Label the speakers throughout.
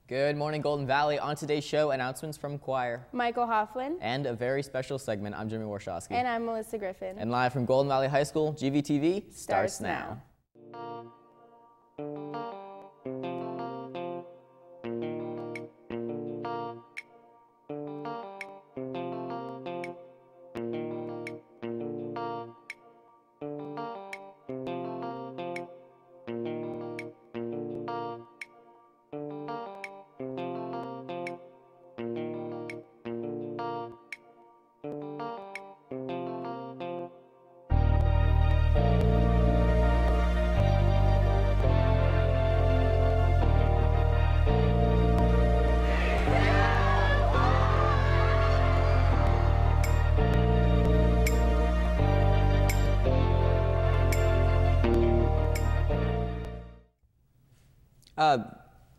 Speaker 1: Good morning, Golden Valley. On today's show, announcements from choir.
Speaker 2: Michael Hofflin.
Speaker 1: And a very special segment. I'm Jimmy Warshawsky.
Speaker 2: And I'm Melissa Griffin.
Speaker 1: And live from Golden Valley High School, GVTV starts now.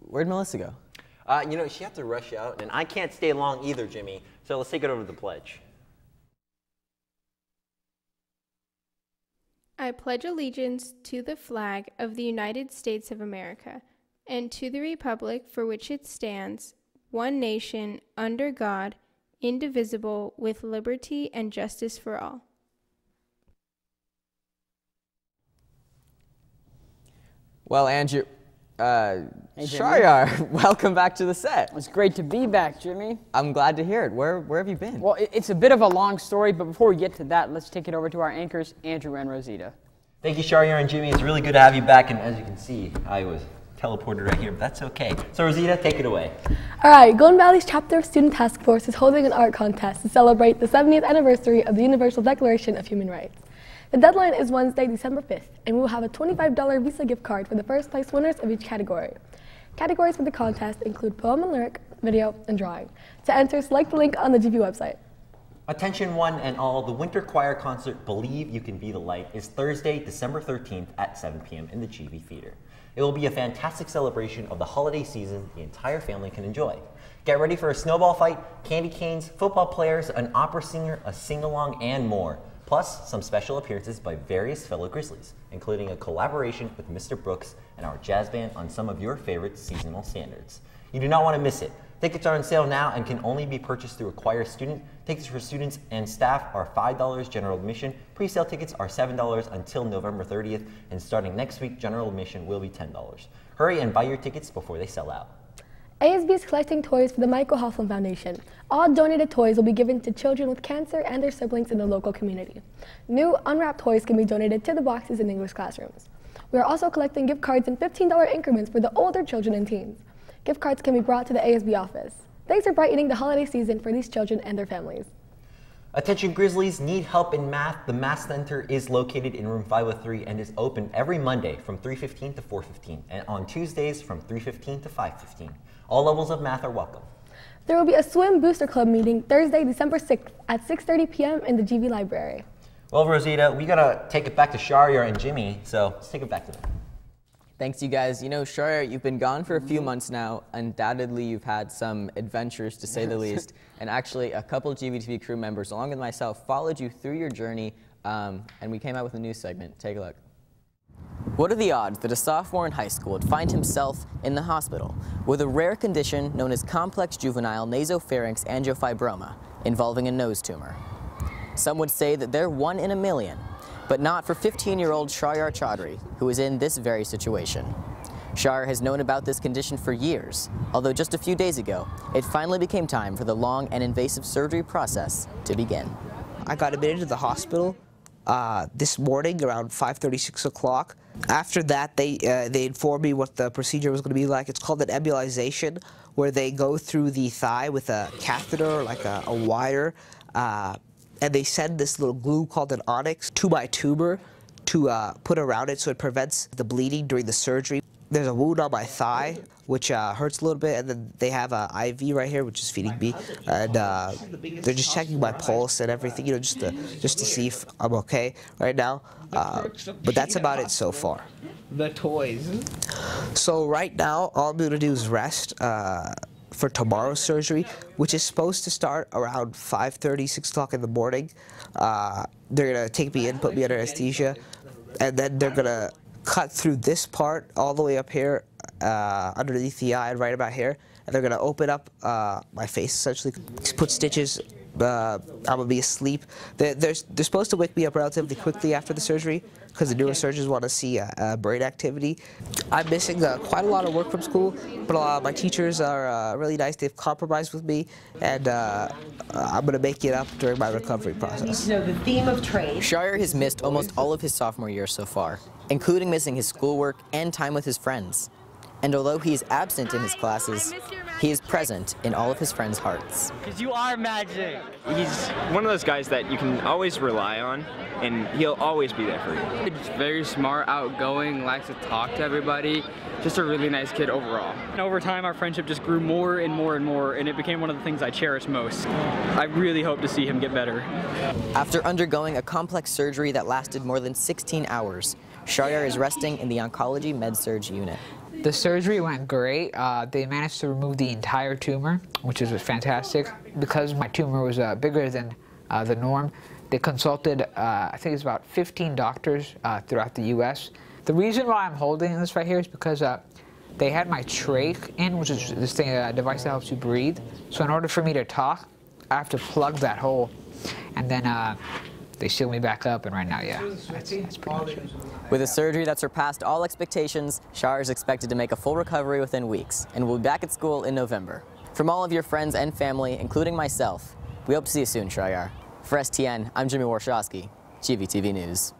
Speaker 1: Where'd Melissa go?
Speaker 3: She had to rush out, and I can't stay long either, Jimmy. So let's take it over to the pledge.
Speaker 4: I pledge allegiance to the flag of the United States of America and to the republic for which it stands, one nation, under God, indivisible, with liberty and justice for all.
Speaker 1: Well, Andrew, Shahryar, welcome back to the set.
Speaker 5: It's great to be back, Jimmy.
Speaker 1: I'm glad to hear it. Where have you been?
Speaker 5: Well, it's a bit of a long story, but before we get to that, let's take it over to our anchors, Andrew and Rosita.
Speaker 3: Thank you, Shahryar and Jimmy. It's really good to have you back, and as you can see, I was teleported right here, but that's okay. So, Rosita, take it away.
Speaker 6: All right, Golden Valley's Chapter of Student Task Force is holding an art contest to celebrate the 70th anniversary of the Universal Declaration of Human Rights. The deadline is Wednesday, December 5th, and we will have a $25 Visa gift card for the first place winners of each category. Categories for the contest include poem and lyric, video, and drawing. To enter, select the link on the GV website.
Speaker 3: Attention one and all, the Winter Choir Concert Believe You Can Be the Light is Thursday, December 13th at 7 p.m. in the GV Theater. It will be a fantastic celebration of the holiday season the entire family can enjoy. Get ready for a snowball fight, candy canes, football players, an opera singer, a sing-along, and more. Plus, some special appearances by various fellow Grizzlies, including a collaboration with Mr. Brooks and our jazz band on some of your favorite seasonal standards. You do not want to miss it. Tickets are on sale now and can only be purchased through a choir student. Tickets for students and staff are $5 general admission. Pre-sale tickets are $7 until November 30th, and starting next week, general admission will be $10. Hurry and buy your tickets before they sell out.
Speaker 6: ASB is collecting toys for the Michael Hofflin Foundation. All donated toys will be given to children with cancer and their siblings in the local community. New unwrapped toys can be donated to the boxes in English classrooms. We are also collecting gift cards in $15 increments for the older children and teens. Gift cards can be brought to the ASB office. Thanks for brightening the holiday season for these children and their families.
Speaker 3: Attention Grizzlies, need help in math? The Math Center is located in room 503 and is open every Monday from 3:15 to 4:15 and on Tuesdays from 3:15 to 5:15. All levels of math are welcome.
Speaker 6: There will be a Swim Booster Club meeting Thursday, December 6th at 6:30 p.m. in the GV Library.
Speaker 3: Well, Rosita, we gotta take it back to Shahryar and Jimmy, so let's take it back to them.
Speaker 1: Thanks, you guys. You know, Shahryar, you've been gone for a few months now. Undoubtedly, you've had some adventures, to say the least. And actually, a couple of GVTV crew members, along with myself, followed you through your journey, and we came out with a news segment. Take a look. What are the odds that a sophomore in high school would find himself in the hospital with a rare condition known as complex juvenile nasopharynx angiofibroma involving a nose tumor? Some would say that they're 1 in a million, but not for 15-year-old Shahryar Chaudhry, who is in this very situation. Shahryar has known about this condition for years, although just a few days ago, it finally became time for the long and invasive surgery process to begin.
Speaker 7: I got admitted to the hospital this morning around 5:30, 6 o'clock. After that, they informed me what the procedure was going to be like. It's called an embolization, where they go through the thigh with a catheter, like a wire, and they send this little glue called an onyx to my tumor to put around it so it prevents the bleeding during the surgery. There's a wound on my thigh, which hurts a little bit, and then they have an IV right here, which is feeding me, and they're just checking my pulse and everything, just to see if I'm okay right now. But that's about it so far.
Speaker 5: The toys.
Speaker 7: So right now, all I'm gonna do is rest for tomorrow's surgery, which is supposed to start around 5:30, 6 o'clock in the morning. They're gonna take me in, put me under anesthesia, and then they're gonna cut through this part all the way up here underneath the eye and right about here, and they're gonna open up my face essentially, put stitches. I'm gonna be asleep. They're supposed to wake me up relatively quickly after the surgery because the neurosurgeons want to see brain activity. I'm missing quite a lot of work from school, but my teachers are really nice. They've compromised with me, and I'm gonna make it up during my recovery process.
Speaker 8: Know the theme of trade.
Speaker 1: Shahryar has missed almost all of his sophomore year so far, including missing his schoolwork and time with his friends. And although he is absent in his classes, he is present in all of his friends' hearts.
Speaker 9: Because you are magic.
Speaker 10: He's one of those guys that you can always rely on, and he'll always be there for you.
Speaker 11: He's very smart, outgoing, likes to talk to everybody. Just a really nice kid overall.
Speaker 9: And over time, our friendship just grew more and more and more, and it became one of the things I cherish most. I really hope to see him get better.
Speaker 1: After undergoing a complex surgery that lasted more than 16 hours, Shahryar is resting in the Oncology Med-Surg unit.
Speaker 12: The surgery went great. They managed to remove the entire tumor, which is fantastic. Because my tumor was bigger than the norm, they consulted, I think it's about 15 doctors throughout the U.S. The reason why I'm holding this right here is because they had my trach in, which is this thing, a device that helps you breathe. So in order for me to talk, I have to plug that hole, and then they seal me back up, and right now, yeah, that's pretty much it.
Speaker 1: With a surgery that surpassed all expectations, Shahryar is expected to make a full recovery within weeks and will be back at school in November. From all of your friends and family, including myself, we hope to see you soon, Shahryar. For STN, I'm Jimmy Warshawsky, GVTV News.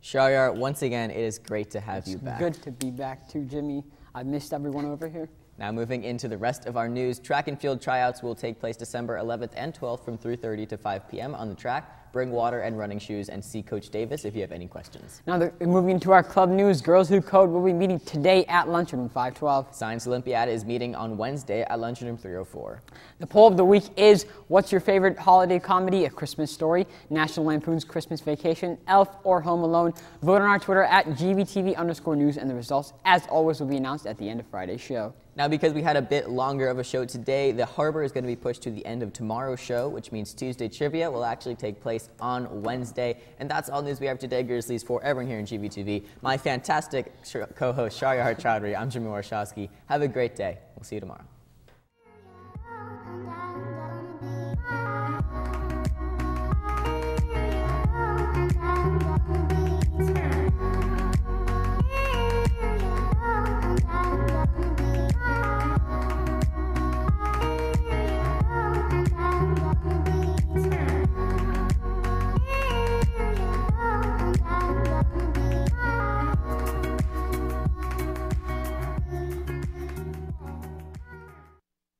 Speaker 1: Shahryar, once again, it is great to have you back.
Speaker 5: Good to be back too, Jimmy. I missed everyone over here.
Speaker 1: Now moving into the rest of our news, track and field tryouts will take place December 11th and 12th from 3:30 to 5 p.m. on the track. Bring water and running shoes and see Coach Davis if you have any questions.
Speaker 5: Now moving into our club news, Girls Who Code will be meeting today at lunchroom 512.
Speaker 1: Science Olympiad is meeting on Wednesday at lunchroom 304.
Speaker 5: The poll of the week is, what's your favorite holiday comedy? A Christmas Story, National Lampoon's Christmas Vacation, Elf, or Home Alone? Vote on our Twitter at GVTV_news, and the results, as always, will be announced at the end of Friday's show.
Speaker 1: Now, because we had a bit longer of a show today, the Harbor is going to be pushed to the end of tomorrow's show, which means Tuesday Trivia will actually take place on Wednesday. And that's all news we have today, Grizzlies, for everyone here in GVTV. My fantastic co-host, Shahryar Chaudhry, I'm Jimmy Warshawsky. Have a great day. We'll see you tomorrow.